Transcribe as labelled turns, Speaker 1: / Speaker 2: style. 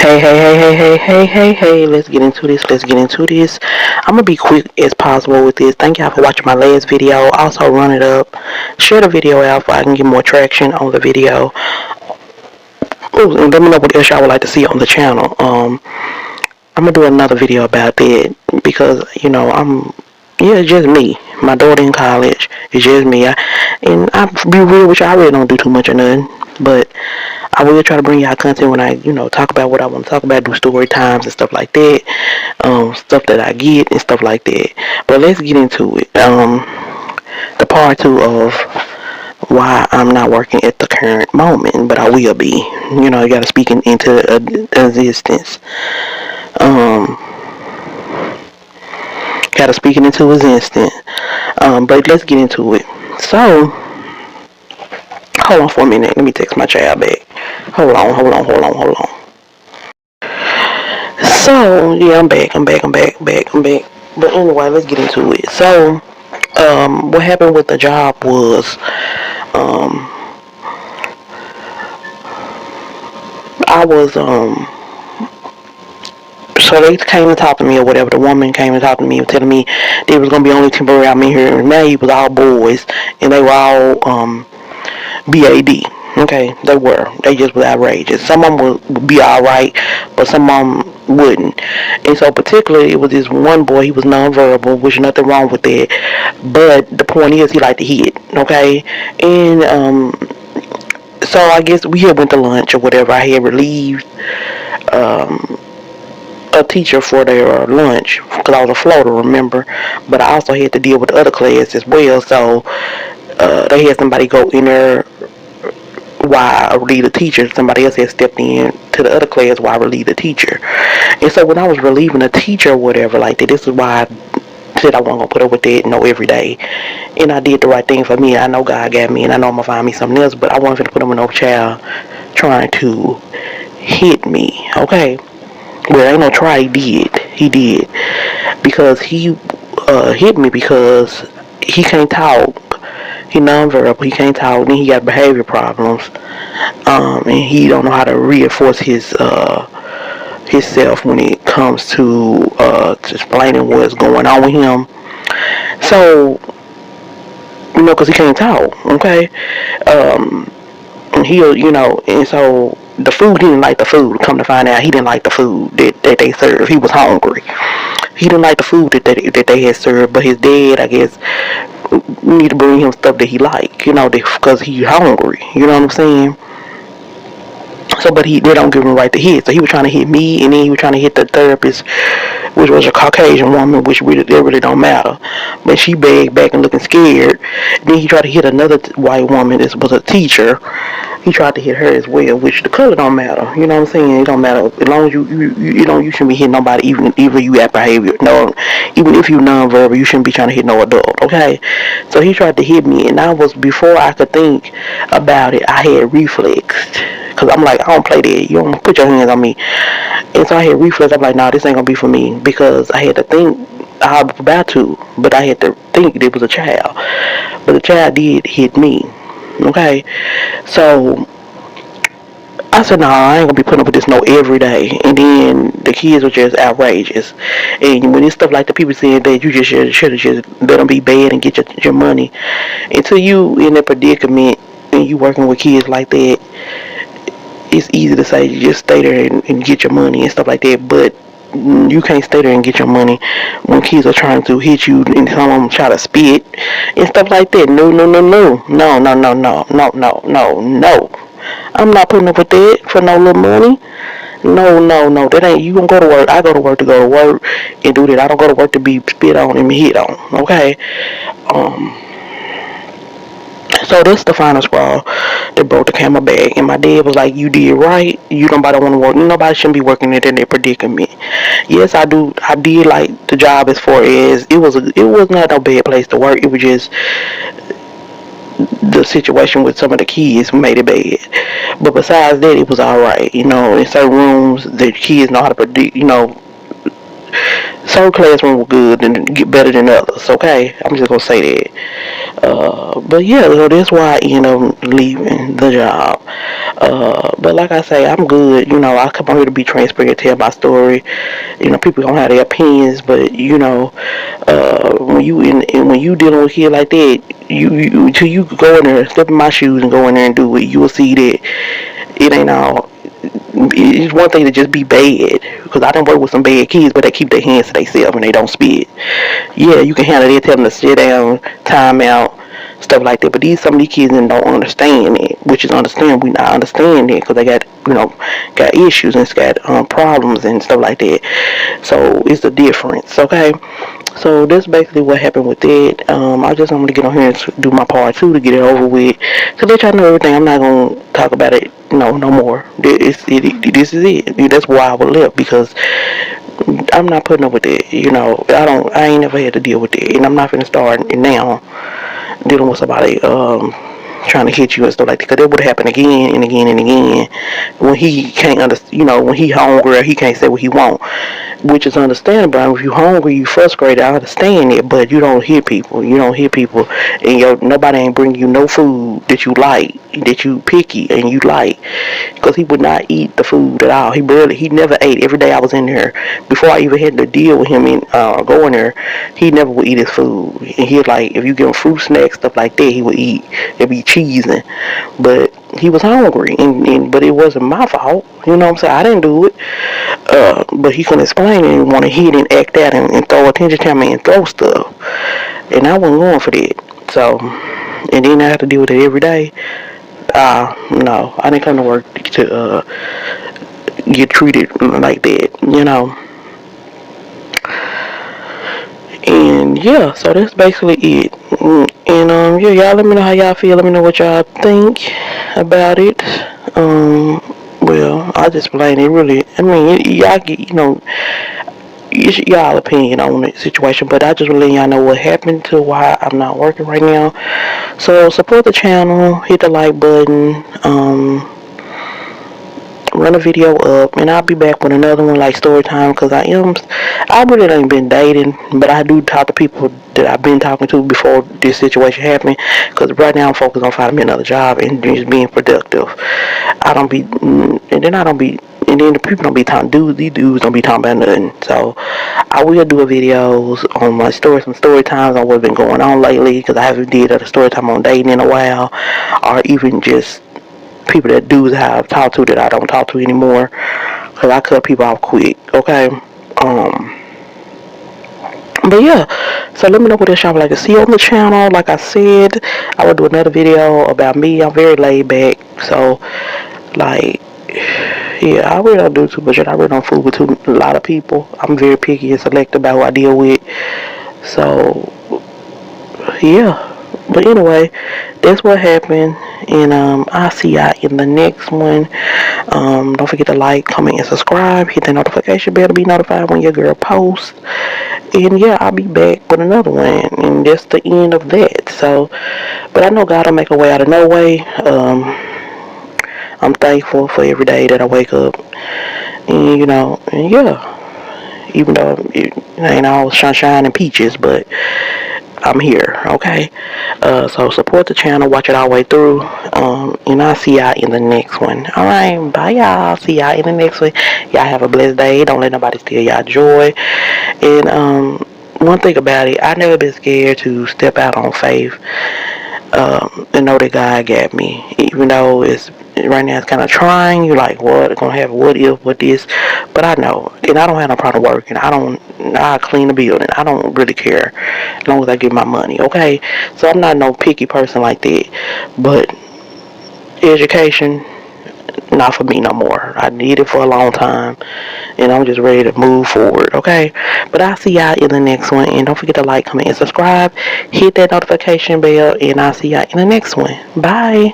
Speaker 1: Hey, let's get into this. I'm gonna be quick as possible with this. Thank y'all for watching my last video. Also, run it up. Share the video out so I can get more traction on the video. Ooh, and let me know what else y'all would like to see on the channel. I'm gonna do another video about that because, it's just me. My daughter in college. It's just me. And I be real with y'all, I really don't do too much of nothing. But I will try to bring y'all content when I, talk about what I want to talk about, do story times and stuff like that, stuff that I get and stuff like that. But let's get into it. The part two of why I'm not working at the current moment, but I will be. You got to speak into existence. Um, got to speak it into existence. But let's get into it. So, hold on for a minute. Let me text my child back. Hold on. So yeah, I'm back. But anyway, let's get into it. So, what happened with the job was, um, I was, so they came to talk to me or whatever. The woman came to talk to me and telling me they was gonna be only temporary. I'm in here, and now it was all boys, and they were all, BAD. Okay, they were. They just was outrageous. Some of them would be all right, but some of them wouldn't. And so, particularly, it was this one boy. He was nonverbal, which nothing wrong with that. But the point is, he liked to hit. Okay, and so I guess we had went to lunch or whatever. I had relieved um, a teacher for their lunch because I was a floater, remember. But I also had to deal with the other class as well. So they had somebody go in there while I relieved the teacher. Somebody else had stepped in to the other class while I relieved the teacher. And so when I was relieving the teacher or whatever like that, this is why I said I wasn't gonna put up with that every day. And I did the right thing for me. I know God got me and I know I'm gonna find me something else, but I wasn't gonna put him with no child trying to hit me. Okay. Well, ain't no try, he did because he hit me because he can't talk. He nonverbal. He can't talk. Then he got behavior problems, and he don't know how to reinforce his self when it comes to explaining what's going on with him. So because he can't talk. Okay, and he'll and so the food, he didn't like the food. Come to find out, he didn't like the food that they served. He was hungry. He didn't like the food that they had served, but his dad, I guess, need to bring him stuff that he like, because he hungry. You know what I'm saying? So, but they don't give him the right to hit. So he was trying to hit me, and then he was trying to hit the therapist, which was a Caucasian woman, which really don't matter. But she begged back and looking scared. Then he tried to hit another white woman. This was a teacher. He tried to hit her as well, which the color don't matter. You know what I'm saying? It don't matter as long as you shouldn't be hitting nobody, even you have behavior. No, even if you nonverbal, you shouldn't be trying to hit no adult. Okay, so he tried to hit me, and I was before I could think about it, I had reflexed. Cause I'm like, I don't play that. You don't put your hands on me. And so I had reflex. I'm like, nah, this ain't gonna be for me because I had to think I was about to, but I had to think it was a child. But the child did hit me. Okay, so I said, nah, I ain't gonna be putting up with this every day. And then the kids were just outrageous. And when it's stuff like the people saying that you just should have just let them be bad and get your money, until you in a predicament and you working with kids like that, it's easy to say you just stay there and get your money and stuff like that, but you can't stay there and get your money when kids are trying to hit you and some of them try to spit and stuff like that. No. I'm not putting up with that for no little money. No. That ain't, you gonna go to work. I go to work to go to work and do that. I don't go to work to be spit on and hit on. Okay. Um, So that's the final straw that broke the camel back. And my dad was like, "You did right. You nobody want to work. Nobody shouldn't be working in that predicament." Yes, I do. I did like the job as far as it was not no bad place to work. It was just the situation with some of the kids made it bad. But besides that, it was all right. In certain rooms, the kids know how to predict. Certain classrooms were good and get better than others. Okay, I'm just gonna say that. But yeah, so that's why I end up leaving the job. But like I say, I'm good. I come on here to be transparent, tell my story. People gonna have their opinions, but when you dealing with kids like that, till you go in there, step in my shoes and go in there and do it, you will see that it ain't all. It's one thing to just be bad, because I done work with some bad kids, but they keep their hands to themselves and they don't spit. Yeah, you can handle it, tell them to sit down, time out, stuff like that. But some of these kids don't understand it, which is understandable. We not understand it because they got issues and it's got problems and stuff like that. So it's the difference, okay? So that's basically what happened with that. I just want to get on here and do my part two to get it over with. To let y'all know everything, I'm not gonna talk about it. No more. This is it. That's why I would left, because I'm not putting up with that. I ain't never had to deal with that, and I'm not gonna start now dealing with somebody trying to hit you and stuff like that, because that would happen again and again and again when he can't when he hungry or he can't say what he want, which is understandable. If you hungry, you frustrated, I understand it, but you don't hit people and nobody ain't bring you no food that you like, that you picky and you like, because he would not eat the food at all. He never ate. Every day I was in there, before I even had to deal with him and go in there, he never would eat his food. And he'd, like, if you give him fruit snacks, stuff like that, he would eat. It'd be cheesing. But he was hungry, but it wasn't my fault. You know what I'm saying? I didn't do it. But he couldn't explain it and want to hit and act out and throw attention to me and throw stuff. And I wasn't going for that. So, and then I have to deal with it every day. No, I didn't come to work to get treated like that. And yeah, so that's basically it. And yeah, y'all let me know how y'all feel. Let me know what y'all think about it. Well, I just explained it really. I mean, y'all get, it's y'all opinion on the situation, but I just want to let y'all know what happened to why I'm not working right now. So support the channel, hit the like button, run a video up, and I'll be back with another one like story time, because I really ain't been dating, but I do talk to people that I've been talking to before this situation happened, because right now I'm focused on finding me another job and just being productive. I don't be, and then I don't be, and then the people don't be talking, these dudes don't be talking about nothing. So I will do a videos on my story, some story times on what's been going on lately, because I haven't did a story time on dating in a while, or even just people that dudes have talked to that I don't talk to anymore, because I cut people off quick, okay? But yeah, so let me know what else y'all would like to see on the channel. Like I said, I will do another video about me. I'm very laid back, so like, yeah, I really don't do too much. I really don't fool with a lot of people. I'm very picky and selective about who I deal with. So yeah. But anyway, that's what happened, and I'll see y'all in the next one. Don't forget to like, comment, and subscribe. Hit the notification bell to be notified when your girl posts. And yeah, I'll be back with another one, and that's the end of that. So, but I know God will make a way out of no way. I'm thankful for every day that I wake up, and and yeah. Even though it ain't all sunshine and peaches, but I'm here, okay? So support the channel, watch it all the way through, and I'll see y'all in the next one. Alright, bye y'all. See y'all in the next one. Y'all have a blessed day. Don't let nobody steal y'all joy. And one thing about it, I never been scared to step out on faith, and know that God got me. Even though it's right now it's kind of trying. You're like, what? Gonna have what if, what this? But I know, and I don't have no problem working. I clean the building. I don't really care as long as I get my money. Okay, so I'm not no picky person like that. But education, not for me no more. I need it for a long time, and I'm just ready to move forward, okay? But I'll see y'all in the next one, and don't forget to like, comment, and subscribe. Hit that notification bell, and I'll see y'all in the next one. Bye.